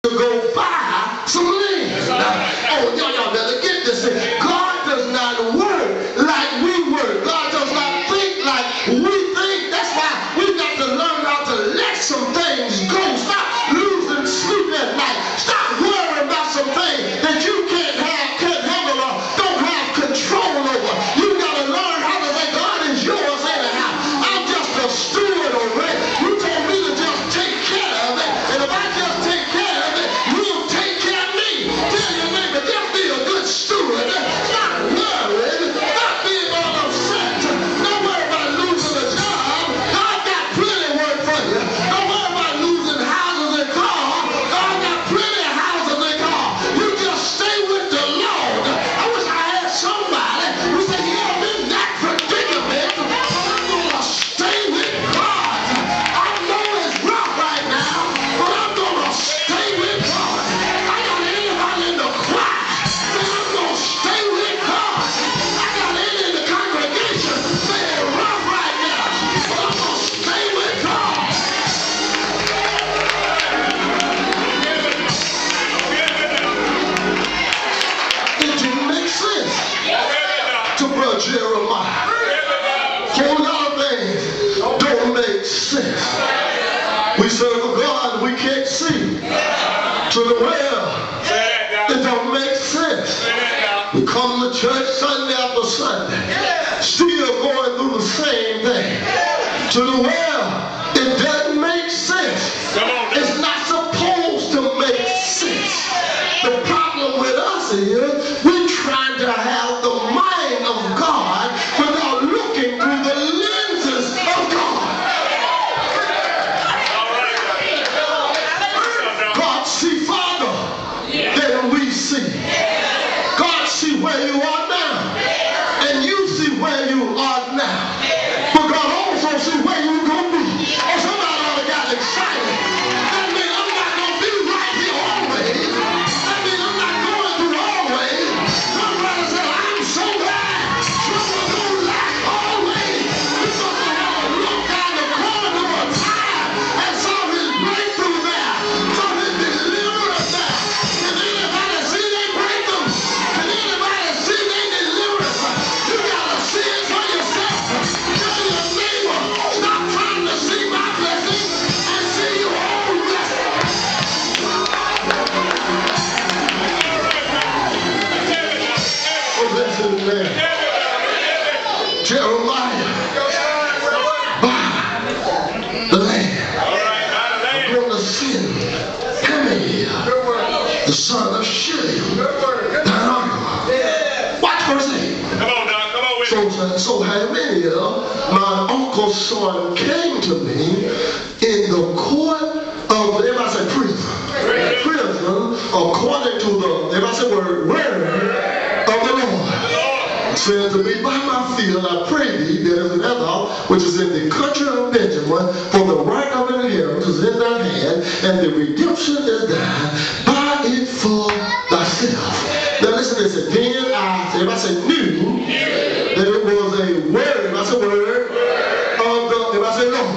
to go buy some land. Oh, y'all better get this. God does not work like we work. God does not think like we think. That's why we've got to learn how to let some things go. Stop losing sleep at night. Stop worrying about some things that you can't handle or don't have control over. You got to learn how to say, God is yours anyhow. I'm just a steward over it. You told me to just take care of it. And if I just take care of it, you'll take care of me. Tell your neighbor, just be a good steward. Stop worrying. Stop being all upset. Don't worry about losing a job. God got plenty work for you. Don't worry about losing houses and cars. God got plenty of houses and cars. You just stay with the Lord. I wish I had somebody who said, yeah, I'm in that predicament, but I'm going to stay with God. I know it's rough right now, but I'm going to stay with God. I got anybody in the choir say, I'm going to stay with God. I got any in the congregation say, it's rough right now, but I'm going to stay with God. It didn't make sense to Brother Jeremiah. Whole lot of things don't make sense. We serve a God we can't see. To the world, it don't make sense. We come to church Sunday after Sunday, still going through the same thing. To the world, it doesn't make sense. It's not supposed to make sense. The problem with us is we're trying to have the mind of God without looking through the lenses of God. God see farther than we see. God see where you are now, and you see where you are now. But God also see where you're going to be. Oh, somebody ought to get excited. That means I'm not going to be right here always. That means I'm not going through always. Somebody said, I'm so glad someone don't lack always. Because I want to look down the corridor of time and saw his breakthrough there, saw his deliverance there. Can anybody see their breakthrough? Can anybody see their deliverance? You got to see it for yourself. Tell your neighbor, stop trying to see my blessing and see your own blessing. Oh, bless him, man. Jeremiah, buy the land. I'm going to send Hiram, the son of Hiram, down. Watch verse 8. Come on, Doc. Come on with me. So Hiram, my uncle's son, came to me in the court of, everybody say prison. Prison, according to the, everybody say word of the Lord. Said to me, by my field I pray thee, there is an other which is in the country of Benjamin, for the right of inheritance is in thy hand, and the redemption is thine. Buy it for thyself. Now listen to this. Then I, everybody say knew that it was a word, everybody say word of the, everybody say Lord.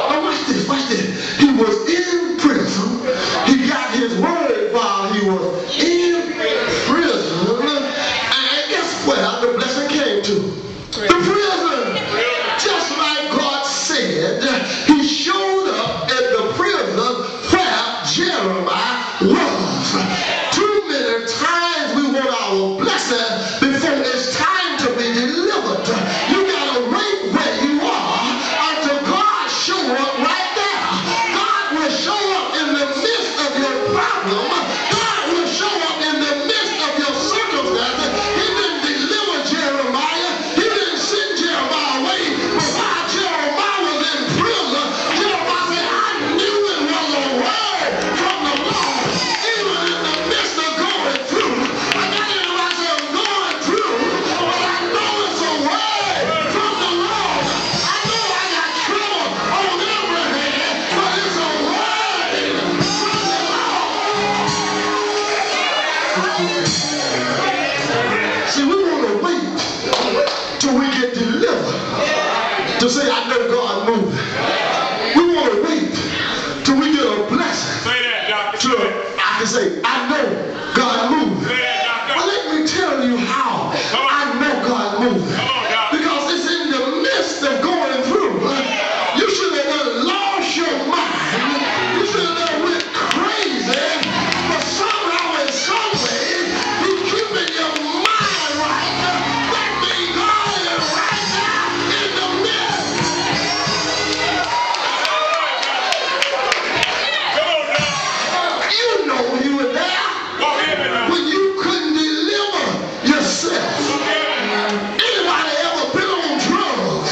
Now watch this, watch this. He was in prison. He got his word while he was in prison. And guess where the blessing came to? The prison. Just like God said, he showed up at the prison where Jeremiah was. Too many times we want our blessing before it's time to be delivered. You gotta wait where you are until God show up right there. God will show up in the midst of your problem. God will show up in the midst of your circumstances. He didn't deliver Jeremiah. He didn't send Jeremiah away. But while Jeremiah was in prison, Jeremiah said, I knew it was a word from the Lord. Even in the midst of going through. I got anybody say, I'm going through, but I know it's a word from the Lord. I know I got trouble on every hand, but it's a word from the Lord. See, we want to wait till we get delivered to say, I know God moving. We want to wait till we get a blessing. Say that, Doctor. To I can say, I know God moved. Well, let me tell you how I know God moved. Because it's in the midst of going through. You should have done lost your mind. You should have done went crazy. But somehow in some way, you keeping your mind right. That means God is right now in the midst. You know you were there when you couldn't deliver yourself. Anybody ever been on drugs?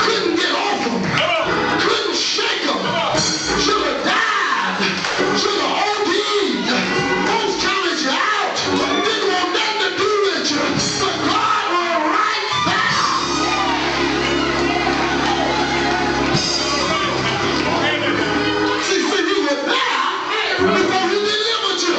Couldn't get off them. Couldn't shake them. Should have died. Should have OD'd. Folks counted you out. Didn't want nothing to do with you. But God was right there. See, you were there before he delivered you.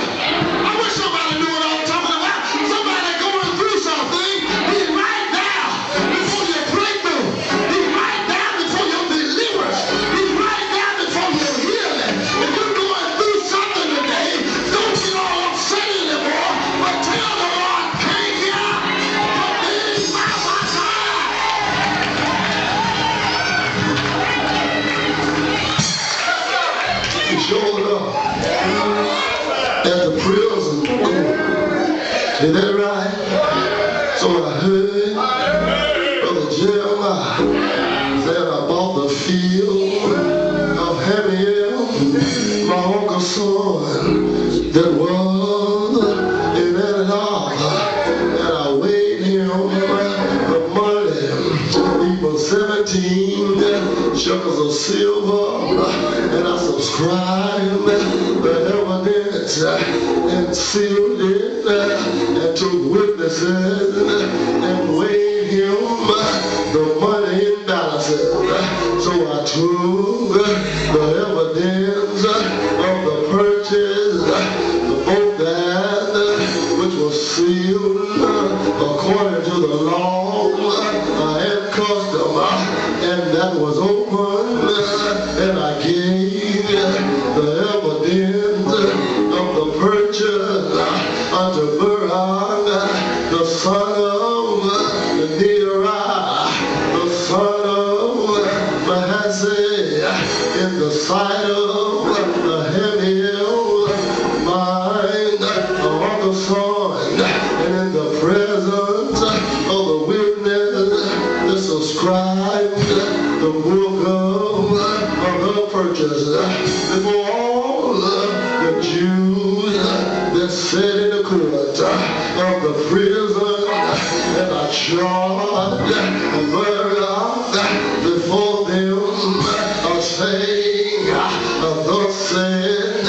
I wish somebody knew what I'm talking about. Somebody going through something. He's right there before your breakthrough. He's right there before your deliverance. He's right there before your healing. If you're going through something today, don't get all upset anymore, but tell the Lord, thank you for being by my side. He showed up at the prison. Is that right? So I heard Brother Jeremiah said I bought the field of Hamiel, my uncle's son, that was in Andover, and I weighed him the money. He was 17 shekels of silver, and I subscribed the evidence and sealed it and took witnesses and weighed him the money in balances. So I took the evidence of the purchase, both that which was sealed according to the law and custom, and that was open, and I gave the evidence of the purchase unto Barak, the son of Neriah, the son of Manasseh, in the sight of Hamiel, mine other son, and in the presence of the witness, the subscribed the book of the purchase before all the Jews that sat in the court of the prison, and I charged and buried before them, saying, thus said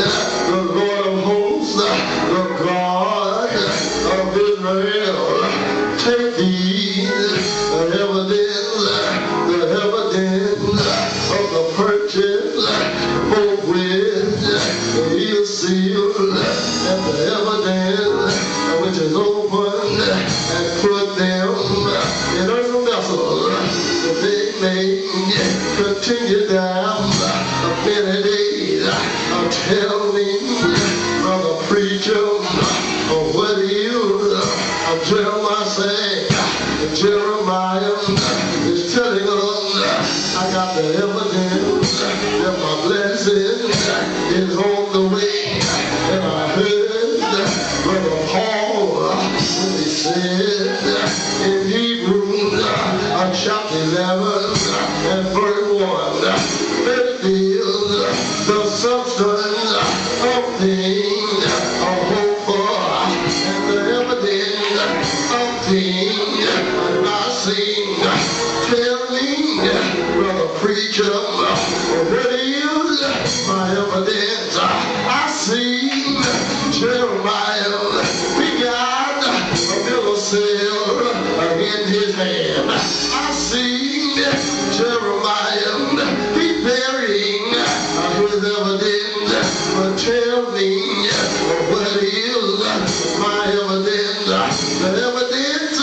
the Lord of hosts, the God of Israel, take these the evidence of the purchase, both with the seal and the evidence which is open, and put them in earthen vessels, that they may continue down many days, telling the preacher of what he is. Jeremiah saying, Jeremiah is telling us, I got the evidence that my blessing is on the way. And I heard Brother Paul when he said in Hebrews chapter 11 and verse 1, that is the substance of things hoped for, and the evidence of things not seen. Tell me, brother preacher, what is my evidence? I see Jeremiah, he got a bill of sale in his hand. I see Jeremiah, he bearing his evidence. But tell me, what is my evidence? The evidence,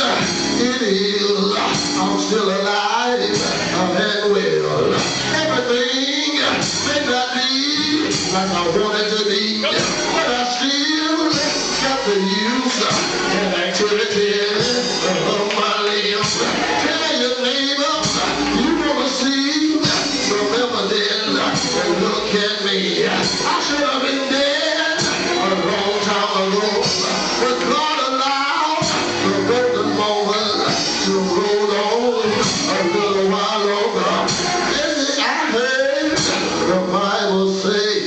it is I'm still alive and well. Everything may not be like I want it to be, but I the use and activities of my limbs. Tell your neighbor you want to see some evidence and look at me. I should have been dead a long time ago, but God allowed the golden moment to roll on a little while longer. And I heard the Bible say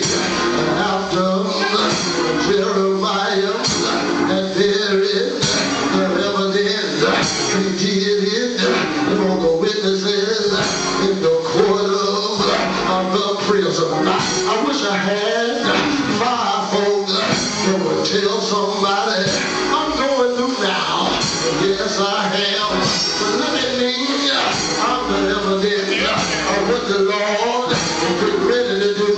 after Jeremiah had buried the evidence, he did it for the witnesses in the court of the prison. I wish I had 5 folks that would tell somebody I'm going through now. Yes, I am. But look at me. I'm the evidence of what the Lord is getting ready to do.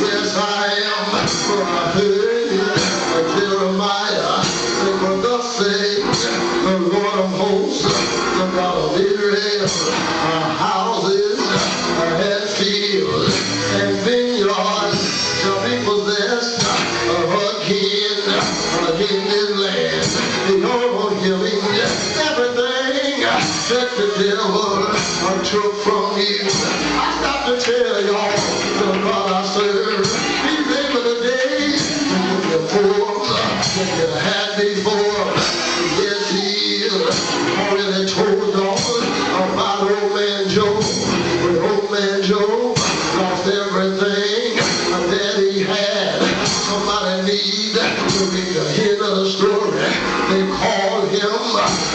Yes, I am. For I heard Jeremiah say, for thus says the Lord of hosts, the God of Israel, houses and fields and vineyards shall be possessed again in this land. You're going to give him everything that the devil took from you. I got to tell y'all, the God I serve, he's able today to give you forth that you had before. Yes, he is. Already told y'all about old man Job. When old man Job lost everything that he had, somebody need to read the end of the story. They called him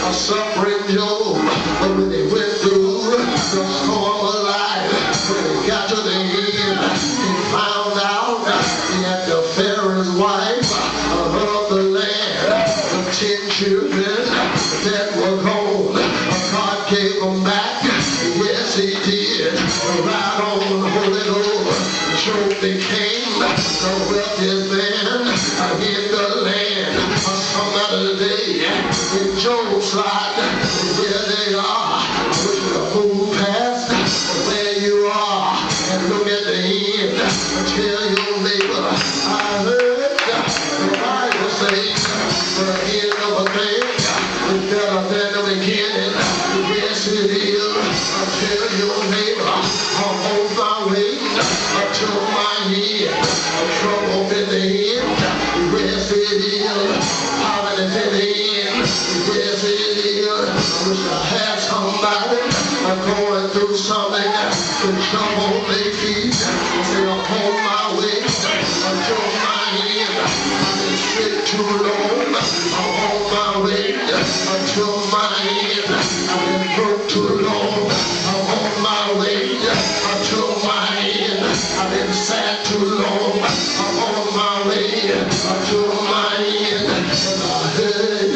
a suffering Job, but when they went through the storm of life, when they got to the end, he found out he had the Pharaoh's wife of the land, the 10 children that were gone. God gave them back. Yes, he did. Right on the Holy Ghost. Job became the wealthiest man in the land. Somebody today in Job's life, here they are. I wish you could move past where you are and look at the end and tell your neighbor, I heard the Bible say the end of a thing is better than the beginning. Yes, it is. I tell your neighbor, I'm on my way to my end. Trouble in the end. Yes, it is. Poverty in the end. Yes, it is. I wish I had somebody going through something to trouble their feet. Say, I'm on my way to my end. I've been sick too long. I'm on my way to my end. I've been broke too long. I'm on my way to my end. I've been sad too long. I'm on my way to my end. And I heard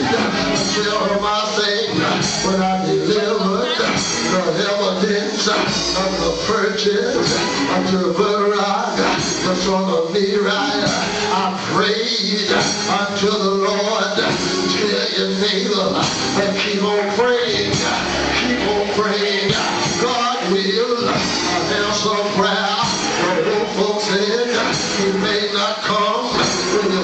Jeremiah say, when I delivered the evidence of the purchase unto Barak, the son of Neriah, I prayed unto the Lord. Tell your neighbor, keep on praying. Keep on praying. God will answer prayer. The old folks said he may not come when you